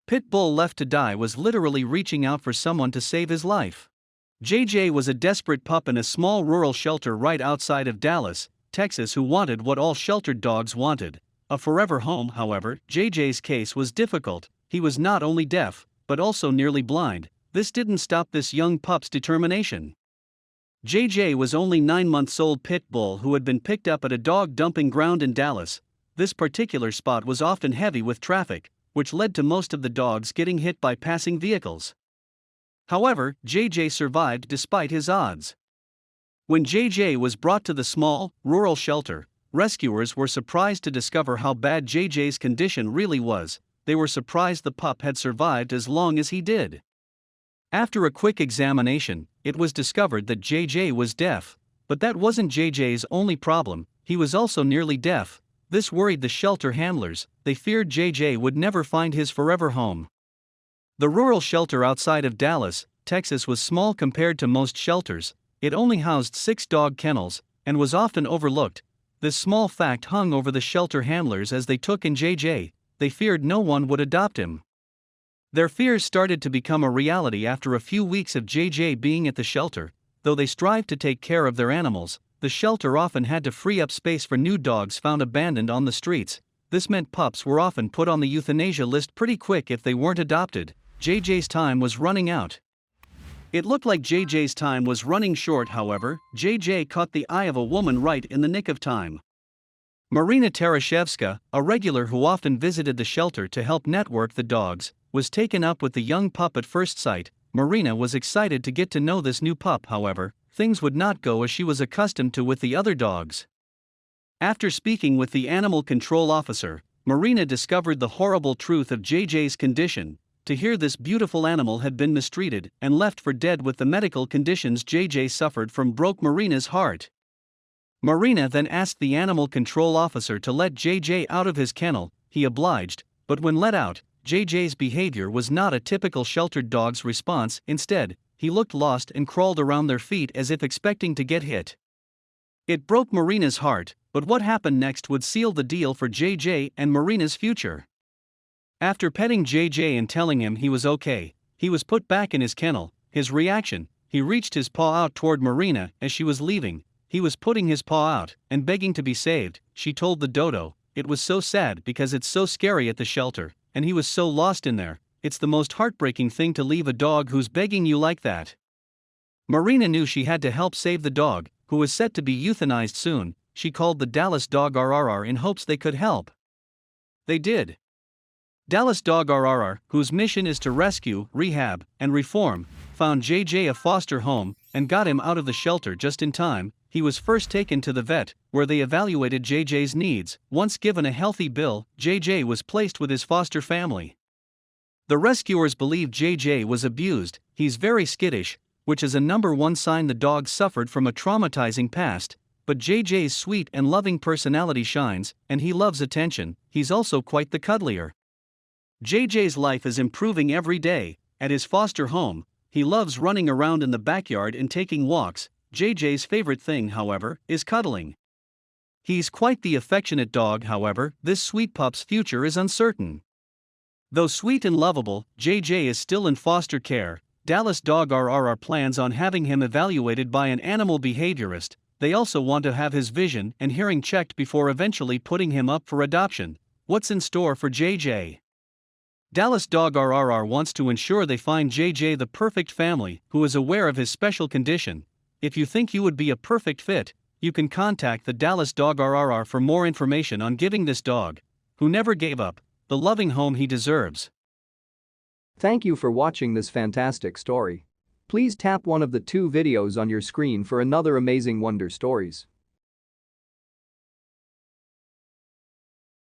pit bull left to die was literally reaching out for someone to save his life. JJ was a desperate pup in a small rural shelter right outside of Dallas, Texas, who wanted what all sheltered dogs wanted: a forever home. However, JJ's case was difficult. He was not only deaf, but also nearly blind. This didn't stop this young pup's determination. JJ was only 9 months old pit bull who had been picked up at a dog dumping ground in Dallas. This particular spot was often heavy with traffic, which led to most of the dogs getting hit by passing vehicles. However, JJ survived despite his odds. When JJ was brought to the small, rural shelter, rescuers were surprised to discover how bad JJ's condition really was. They were surprised the pup had survived as long as he did. After a quick examination, it was discovered that JJ was deaf. But that wasn't JJ's only problem, he was also nearly deaf. This worried the shelter handlers. They feared JJ would never find his forever home. The rural shelter outside of Dallas, Texas was small compared to most shelters. It only housed 6 dog kennels, and was often overlooked. This small fact hung over the shelter handlers as they took in JJ. They feared no one would adopt him. Their fears started to become a reality after a few weeks of JJ being at the shelter. Though they strived to take care of their animals, the shelter often had to free up space for new dogs found abandoned on the streets. This meant pups were often put on the euthanasia list pretty quick if they weren't adopted. JJ's time was running out. It looked like JJ's time was running short. However, JJ caught the eye of a woman right in the nick of time. Marina Tarashevska, a regular who often visited the shelter to help network the dogs, was taken up with the young pup at first sight. Marina was excited to get to know this new pup. However, things would not go as she was accustomed to with the other dogs. After speaking with the animal control officer, Marina discovered the horrible truth of JJ's condition. To hear this beautiful animal had been mistreated and left for dead with the medical conditions JJ suffered from broke Marina's heart. Marina then asked the animal control officer to let JJ out of his kennel. He obliged, but when let out, JJ's behavior was not a typical sheltered dog's response. Instead, he looked lost and crawled around their feet as if expecting to get hit. It broke Marina's heart, but what happened next would seal the deal for JJ and Marina's future. After petting JJ and telling him he was okay, he was put back in his kennel. His reaction: he reached his paw out toward Marina as she was leaving. He was putting his paw out and begging to be saved. She told the dodo, "It was so sad because it's so scary at the shelter, and he was so lost in there. It's the most heartbreaking thing to leave a dog who's begging you like that." Marina knew she had to help save the dog, who was set to be euthanized soon. She called the Dallas Dog RRR in hopes they could help. They did. Dallas Dog RRR, whose mission is to rescue, rehab, and reform, found JJ a foster home and got him out of the shelter just in time. He was first taken to the vet, where they evaluated JJ's needs. Once given a healthy bill, JJ was placed with his foster family. The rescuers believe JJ was abused. He's very skittish, which is a #1 sign the dog suffered from a traumatizing past. But JJ's sweet and loving personality shines, and he loves attention. He's also quite the cuddlier. JJ's life is improving every day. At his foster home, he loves running around in the backyard and taking walks. JJ's favorite thing, however, is cuddling. He's quite the affectionate dog. However, this sweet pup's future is uncertain. Though sweet and lovable, JJ is still in foster care. Dallas Dog RRR plans on having him evaluated by an animal behaviorist. They also want to have his vision and hearing checked before eventually putting him up for adoption. What's in store for JJ? Dallas Dog RRR wants to ensure they find JJ the perfect family who is aware of his special condition. If you think you would be a perfect fit, you can contact the Dallas Dog RRR for more information on giving this dog, who never gave up, the loving home he deserves. Thank you for watching this fantastic story. Please tap one of the 2 videos on your screen for another amazing Wonder Stories.